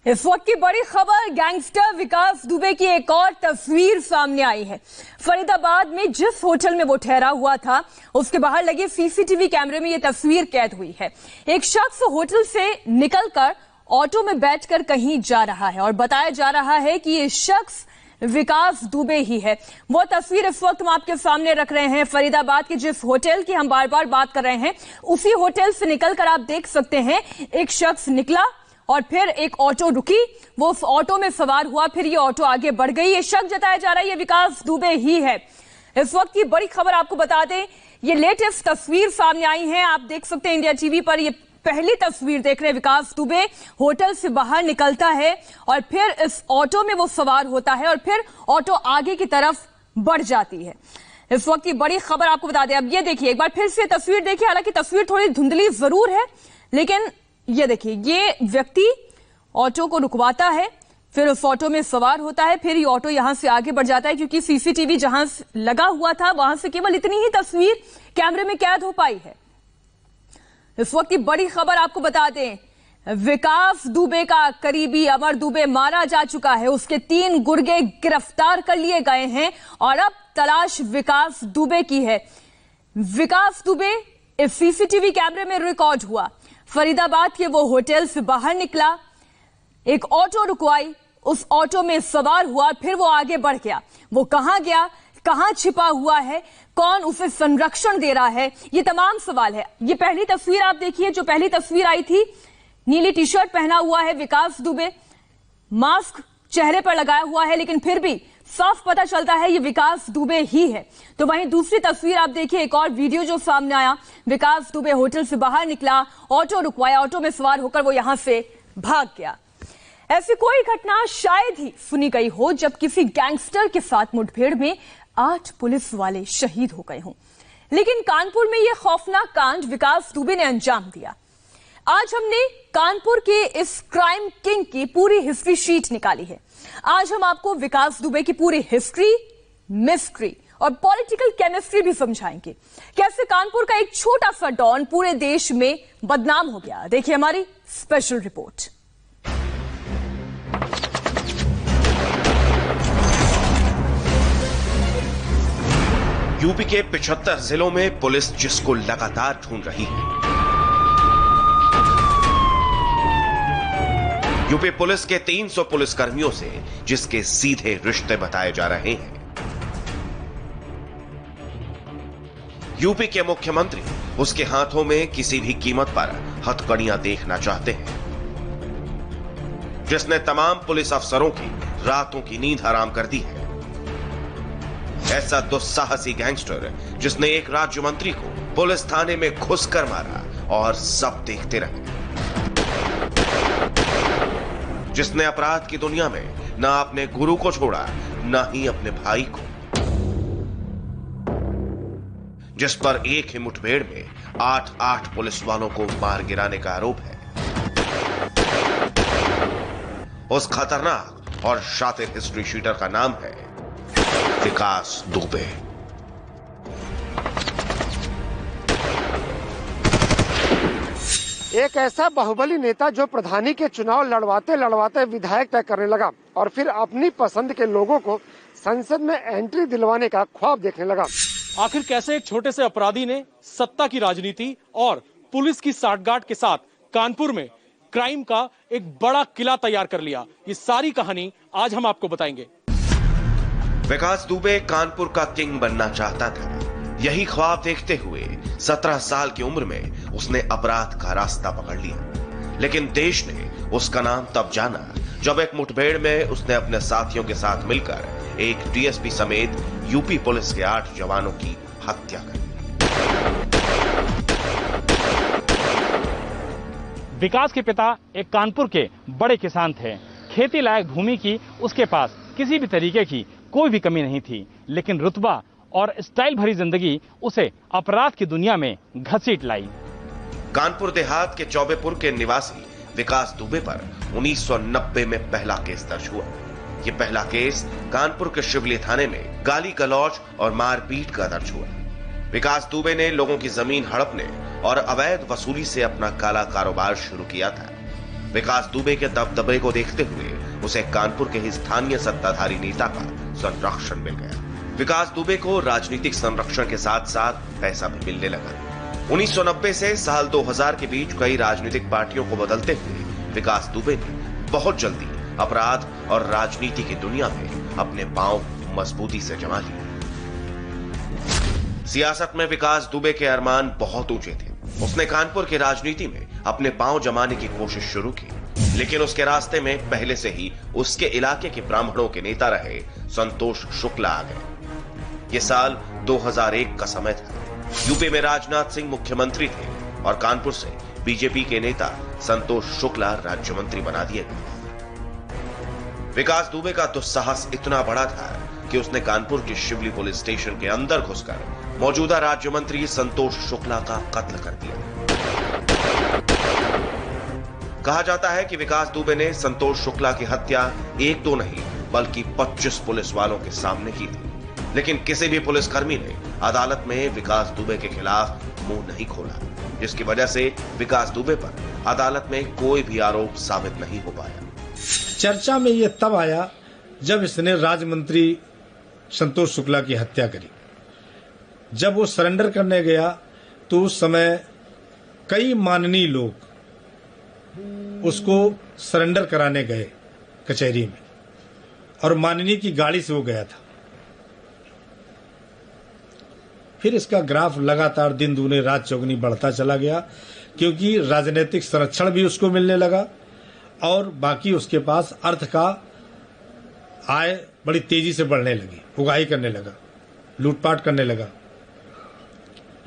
इस वक्त की बड़ी खबर, गैंगस्टर विकास दुबे की एक और तस्वीर सामने आई है। फरीदाबाद में जिस होटल में वो ठहरा हुआ था, उसके बाहर लगे सीसीटीवी कैमरे में ये तस्वीर कैद हुई है। एक शख्स होटल से निकलकर ऑटो में बैठकर कहीं जा रहा है और बताया जा रहा है कि ये शख्स विकास दुबे ही है। वो तस्वीर इस वक्त हम आपके सामने रख रहे हैं। फरीदाबाद के जिस होटल की हम बार बार बात कर रहे हैं, उसी होटल से निकलकर आप देख सकते हैं एक शख्स निकला और फिर एक ऑटो रुकी, वो उस ऑटो में सवार हुआ, फिर ये ऑटो आगे बढ़ गई। ये शख्स जताया जा रहा है ये विकास दुबे ही है। इस वक्त की बड़ी खबर आपको बता दें, ये लेटेस्ट तस्वीर सामने आई है। आप देख सकते हैं इंडिया टीवी पर ये पहली तस्वीर देख रहे हैं। विकास दुबे होटल से बाहर निकलता है और फिर इस ऑटो में वो सवार होता है और फिर ऑटो आगे की तरफ बढ़ जाती है। इस वक्त की बड़ी खबर आपको बता दें। अब ये देखिए, एक बार फिर से तस्वीर देखिए। हालांकि तस्वीर थोड़ी धुंधली जरूर है, लेकिन ये देखिए, ये व्यक्ति ऑटो को रुकवाता है, फिर उस ऑटो में सवार होता है, फिर ये ऑटो यहां से आगे बढ़ जाता है। क्योंकि सीसीटीवी जहां लगा हुआ था, वहां से केवल इतनी ही तस्वीर कैमरे में कैद हो पाई है। इस वक्त की बड़ी खबर आपको बता दें, विकास दुबे का करीबी अमर दुबे मारा जा चुका है। उसके 3 गुर्गे गिरफ्तार कर लिए गए हैं और अब तलाश विकास दुबे की है। विकास दुबे इस सीसीटीवी कैमरे में रिकॉर्ड हुआ। फरीदाबाद के वो होटल से बाहर निकला, एक ऑटो रुकवाई, उस ऑटो में सवार हुआ, फिर वो आगे बढ़ गया। वो कहां गया, कहां छिपा हुआ है, कौन उसे संरक्षण दे रहा है, ये तमाम सवाल है। ये पहली तस्वीर आप देखिए, जो पहली तस्वीर आई थी, नीली टी शर्ट पहना हुआ है विकास दुबे, मास्क चेहरे पर लगाया हुआ है, लेकिन फिर भी साफ पता चलता है ये विकास दुबे ही है। तो वहीं दूसरी तस्वीर आप देखिए, एक और वीडियो जो सामने आया, विकास दुबे होटल से बाहर निकला, ऑटो रुकवाया, ऑटो में सवार होकर वो यहां से भाग गया। ऐसी कोई घटना शायद ही सुनी गई हो जब किसी गैंगस्टर के साथ मुठभेड़ में 8 पुलिस वाले शहीद हो गए हों। लेकिन कानपुर में यह खौफनाक कांड विकास दुबे ने अंजाम दिया। आज हमने कानपुर के इस क्राइम किंग की पूरी हिस्ट्री शीट निकाली है। आज हम आपको विकास दुबे की पूरी हिस्ट्री, मिस्ट्री और पॉलिटिकल केमिस्ट्री भी समझाएंगे। कैसे कानपुर का एक छोटा सा डॉन पूरे देश में बदनाम हो गया। देखिए हमारी स्पेशल रिपोर्ट। यूपी के 75 जिलों में पुलिस जिसको लगातार ढूंढ रही है। यूपी पुलिस के 300 पुलिसकर्मियों से जिसके सीधे रिश्ते बताए जा रहे हैं। यूपी के मुख्यमंत्री उसके हाथों में किसी भी कीमत पर हथकड़ियां देखना चाहते हैं। जिसने तमाम पुलिस अफसरों की रातों की नींद हराम कर दी है। ऐसा दुस्साहसी गैंगस्टर जिसने एक राज्य मंत्री को पुलिस थाने में घुसकर मारा और सब देखते रहे। जिसने अपराध की दुनिया में ना अपने गुरु को छोड़ा, ना ही अपने भाई को। जिस पर एक ही मुठभेड़ में 8 पुलिस वालों को मार गिराने का आरोप है। उस खतरनाक और शातिर हिस्ट्री शीटर का नाम है विकास दुबे। एक ऐसा बाहुबली नेता जो प्रधानी के चुनाव लड़वाते लड़वाते विधायक तय करने लगा और फिर अपनी पसंद के लोगों को संसद में एंट्री दिलवाने का ख्वाब देखने लगा। आखिर कैसे एक छोटे से अपराधी ने सत्ता की राजनीति और पुलिस की साठगांठ के साथ कानपुर में क्राइम का एक बड़ा किला तैयार कर लिया, ये सारी कहानी आज हम आपको बताएंगे। विकास दुबे कानपुर का किंग बनना चाहता था। यही ख्वाब देखते हुए 17 साल की उम्र में उसने अपराध का रास्ता पकड़ लिया। लेकिन देश ने उसका नाम तब जाना जब एक मुठभेड़ में उसने अपने साथियों के साथ मिलकर एक डीएसपी समेत यूपी पुलिस के 8 जवानों की हत्या कर दी। विकास के पिता एक कानपुर के बड़े किसान थे। खेती लायक भूमि की उसके पास किसी भी तरीके की कोई भी कमी नहीं थी, लेकिन रुतबा और स्टाइल भरी जिंदगी उसे अपराध की दुनिया में घसीट लाई। कानपुर देहात के चौबेपुर के निवासी विकास दुबे पर 1990 में पहला केस दर्ज हुआ। ये पहला केस कानपुर के शिवली थाने में गाली गलौज और मारपीट का दर्ज हुआ। विकास दुबे ने लोगों की जमीन हड़पने और अवैध वसूली से अपना काला कारोबार शुरू किया था। विकास दुबे के दबदबे को देखते हुए उसे कानपुर के ही स्थानीय सत्ताधारी नेता का संरक्षण मिल गया। विकास दुबे को राजनीतिक संरक्षण के साथ साथ पैसा भी मिलने लगा। 1990 से साल 2000 के बीच कई राजनीतिक पार्टियों को बदलते हुए विकास दुबे ने बहुत जल्दी अपराध और राजनीति की दुनिया में अपने पांव मजबूती से जमा लिए। सियासत में विकास दुबे के अरमान बहुत ऊंचे थे। उसने कानपुर की राजनीति में अपने पांव जमाने की कोशिश शुरू की, लेकिन उसके रास्ते में पहले से ही उसके इलाके के ब्राह्मणों के नेता रहे संतोष शुक्ला आ गए। ये साल 2001 का समय था। यूपी में राजनाथ सिंह मुख्यमंत्री थे और कानपुर से बीजेपी के नेता संतोष शुक्ला राज्य मंत्री बना दिए गए। विकास दुबे का दुस्साहस इतना बड़ा था कि उसने कानपुर के शिवली पुलिस स्टेशन के अंदर घुसकर मौजूदा राज्य मंत्री संतोष शुक्ला का कत्ल कर दिया। कहा जाता है कि विकास दुबे ने संतोष शुक्ला की हत्या 1-2 नहीं बल्कि 25 पुलिस वालों के सामने की थी, लेकिन किसी भी पुलिसकर्मी ने अदालत में विकास दुबे के खिलाफ मुंह नहीं खोला, जिसकी वजह से विकास दुबे पर अदालत में कोई भी आरोप साबित नहीं हो पाया। चर्चा में यह तब आया जब इसने राज्य मंत्री संतोष शुक्ला की हत्या करी। जब वो सरेंडर करने गया तो उस समय कई माननीय लोग उसको सरेंडर कराने गए कचहरी में, और माननीय की गाड़ी से वो गया था। फिर इसका ग्राफ लगातार दिन दूने रात चौगुनी बढ़ता चला गया, क्योंकि राजनीतिक संरक्षण भी उसको मिलने लगा और बाकी उसके पास अर्थ का आय बड़ी तेजी से बढ़ने लगी, उगाही करने लगा, लूटपाट करने लगा।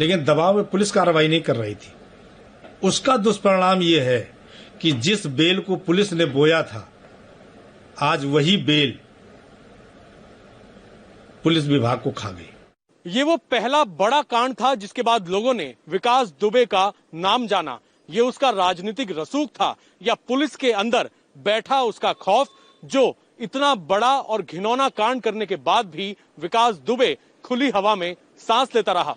लेकिन दबाव में पुलिस कार्रवाई नहीं कर रही थी। उसका दुष्परिणाम यह है कि जिस बेल को पुलिस ने बोया था, आज वही बेल पुलिस विभाग को खा गई। ये वो पहला बड़ा कांड था जिसके बाद लोगों ने विकास दुबे का नाम जाना। ये उसका राजनीतिक रसूख था या पुलिस के अंदर बैठा उसका खौफ, जो इतना बड़ा और घिनौना कांड करने के बाद भी विकास दुबे खुली हवा में सांस लेता रहा।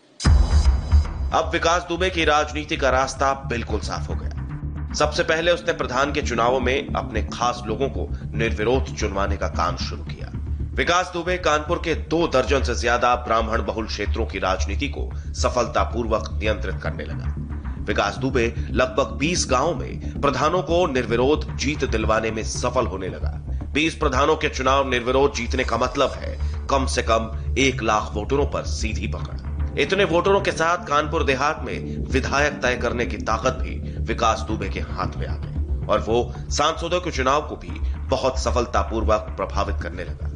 अब विकास दुबे की राजनीति का रास्ता बिल्कुल साफ हो गया। सबसे पहले उसने प्रधान के चुनावों में अपने खास लोगों को निर्विरोध चुनवाने का काम शुरू किया। विकास दुबे कानपुर के 2 दर्जन से ज्यादा ब्राह्मण बहुल क्षेत्रों की राजनीति को सफलतापूर्वक नियंत्रित करने लगा। विकास दुबे लगभग 20 गांवों में प्रधानों को निर्विरोध जीत दिलवाने में सफल होने लगा। 20 प्रधानों के चुनाव निर्विरोध जीतने का मतलब है कम से कम 1 लाख वोटरों पर सीधी पकड़। इतने वोटरों के साथ कानपुर देहात में विधायक तय करने की ताकत भी विकास दुबे के हाथ में आ गई और वो सांसदों के चुनाव को भी बहुत सफलतापूर्वक प्रभावित करने लगा।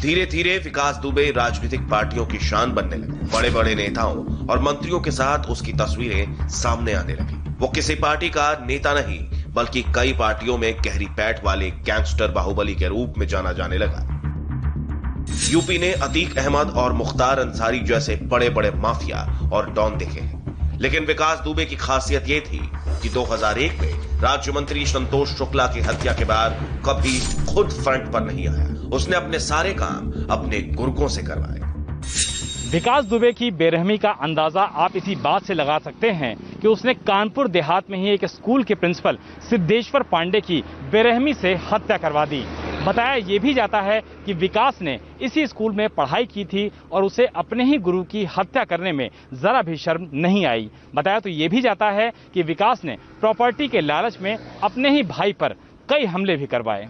धीरे धीरे विकास दुबे राजनीतिक पार्टियों की शान बनने लगे। बड़े बड़े नेताओं और मंत्रियों के साथ उसकी तस्वीरें सामने आने लगी। वो किसी पार्टी का नेता नहीं बल्कि कई पार्टियों में गहरी पैठ वाले गैंगस्टर बाहुबली के रूप में जाना जाने लगा। यूपी ने अतीक अहमद और मुख्तार अंसारी जैसे बड़े बड़े माफिया और डॉन देखे हैं, लेकिन विकास दुबे की खासियत यह थी कि 2001 में राज्य मंत्री संतोष शुक्ला की हत्या के बाद कभी खुद फ्रंट पर नहीं आया। उसने अपने सारे काम अपने गुर्गों से करवाए। विकास दुबे की बेरहमी का अंदाजा आप इसी बात से लगा सकते हैं कि उसने कानपुर देहात में ही एक स्कूल के प्रिंसिपल सिद्धेश्वर पांडे की बेरहमी से हत्या करवा दी। बताया ये भी जाता है कि विकास ने इसी स्कूल में पढ़ाई की थी और उसे अपने ही गुरु की हत्या करने में जरा भी शर्म नहीं आई। बताया तो ये भी जाता है कि विकास ने प्रॉपर्टी के लालच में अपने ही भाई पर कई हमले भी करवाए।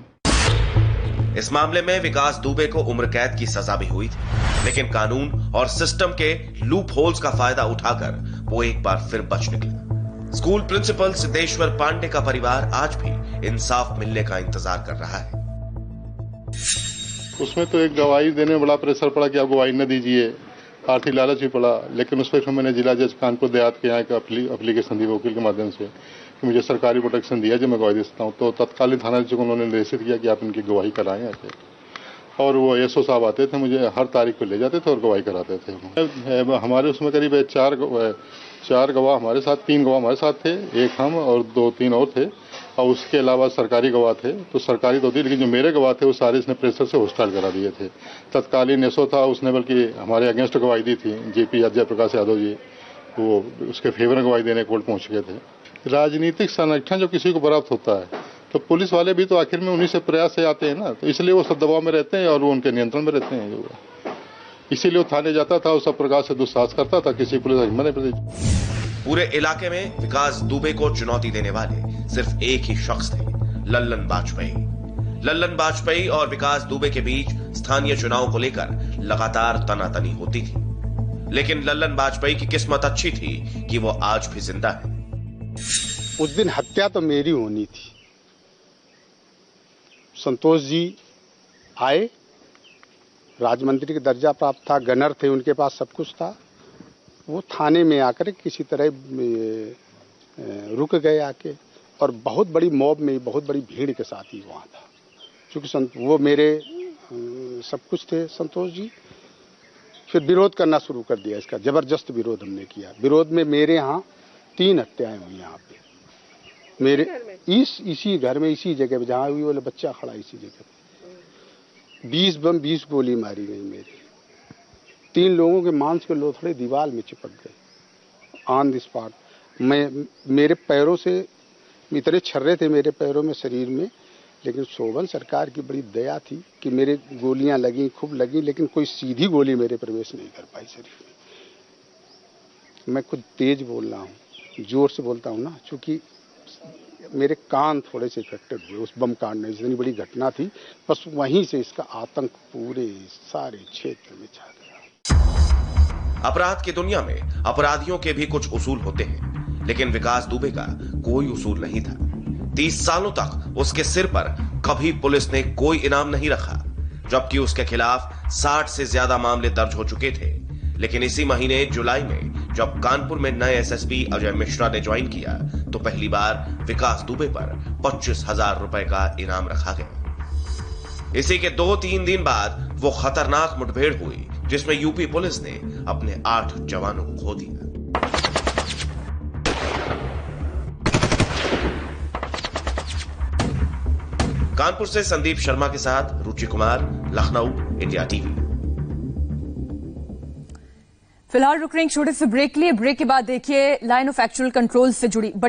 इस मामले में विकास दुबे को उम्र कैद की सजा भी हुई थी, लेकिन कानून और सिस्टम के लूप होल्स का फायदा उठाकर वो एक बार फिर बच निकला। स्कूल प्रिंसिपल सिद्धेश्वर पांडे का परिवार आज भी इंसाफ मिलने का इंतजार कर रहा है। उसमें तो एक गवाही देने में बड़ा प्रेशर पड़ा कि आप गवाही न दीजिए, आर्थिक लालच भी पड़ा, लेकिन उस पर मैंने जिला जज कानपुर देहात के यहाँ का एप्लीकेशन दी वकील के माध्यम से कि मुझे सरकारी प्रोटेक्शन दिया जो मैं गवाही दे सकता हूँ। तो तत्कालीन थाना को उन्होंने निर्देशित किया कि आप इनकी गवाही कराएं ऐसे, और वो एसओ साहब आते थे, मुझे हर तारीख को ले जाते थे और गवाही कराते थे। हमारे उसमें करीब 4 गवाह हमारे साथ, 3 गवाह हमारे साथ थे, एक हम और 2-3 और थे, और उसके अलावा सरकारी गवाह थे। तो सरकारी तो थी, लेकिन जो मेरे गवाह थे वो सारे इसने प्रेशर से हॉस्टाइल करा दिए थे। तत्कालीन एसओ था, उसने बल्कि हमारे अगेंस्ट गवाही दी थी। जेपी जयप्रकाश यादव जी, वो उसके फेवर में गवाही देने कोर्ट पहुंच गए थे। राजनीतिक संरक्षण जो किसी को प्राप्त होता है तो पुलिस वाले भी तो आखिर में उन्हीं से प्रयास से आते हैं ना, तो इसलिए वो सब दबाव में रहते हैं और वो उनके नियंत्रण में रहते हैं। इसीलिए वो थाने जाता था, उस सब प्रकार से दुस्साहस करता था, किसी पुलिस हिम्मत नहीं पड़ती। पूरे इलाके में विकास दुबे को चुनौती देने वाले सिर्फ एक ही शख्स थे, लल्लन वाजपेयी। लल्लन वाजपेयी और विकास दुबे के बीच स्थानीय चुनाव को लेकर लगातार तनातनी होती थी, लेकिन लल्लन वाजपेयी की किस्मत अच्छी थी कि वो आज भी जिंदा है। उस दिन हत्या तो मेरी होनी थी। संतोष जी आए, राजमंत्री का दर्जा प्राप्त था, गनर थे, उनके पास सब कुछ था। वो थाने में आकर किसी तरह रुक गए आके, और बहुत बड़ी मॉब में, बहुत बड़ी भीड़ के साथ ही वहाँ था। क्योंकि वो मेरे सब कुछ थे संतोष जी। फिर विरोध करना शुरू कर दिया, इसका जबरदस्त विरोध हमने किया। विरोध में मेरे यहाँ 3 हत्याएं हुई। यहाँ पे मेरे इसी घर में, इसी जगह पे जहाँ हुई, वाला बच्चा खड़ा इसी जगह पे 20 बम 20 गोली मारी गई मेरी। 3 लोगों के मांस के लोथड़े दीवार में चिपक गए ऑन द स्पॉट। मेरे पैरों से इतने छर्रे थे मेरे पैरों में, शरीर में, लेकिन शोभन सरकार की बड़ी दया थी कि मेरे गोलियां लगी, खूब लगी, लेकिन कोई सीधी गोली मेरे प्रवेश नहीं कर पाई शरीर में। मैं खुद तेज बोल रहा हूँ, जोर से बोलता हूँ ना, क्योंकि मेरे कान थोड़े से इफेक्टेड हुए उस बम कांड में। इतनी बड़ी घटना थी, बस वहीं से इसका आतंक पूरे सारे क्षेत्र में छा गया। अपराध की दुनिया में अपराधियों के भी कुछ उसूल होते हैं, लेकिन विकास दुबे का कोई उसूल नहीं था। 30 सालों तक उसके सिर पर कभी पुलिस ने कोई इनाम नहीं रखा, जबकि उसके खिलाफ 60 से ज्यादा मामले दर्ज हो चुके थे। लेकिन इसी महीने जुलाई में जब कानपुर में नए एसएसपी अजय मिश्रा ने ज्वाइन किया, तो पहली बार विकास दुबे पर 25,000 रुपए का इनाम रखा गया। इसी के 2-3 दिन बाद वो खतरनाक मुठभेड़ हुई, जिसमें यूपी पुलिस ने अपने 8 जवानों को खो दिया। कानपुर से संदीप शर्मा के साथ रुचि कुमार, लखनऊ, इंडिया टीवी। फिलहाल रुक रहे हैं छोटे से ब्रेक के लिए। ब्रेक के बाद देखिए लाइन ऑफ एक्चुअल कंट्रोल से जुड़ी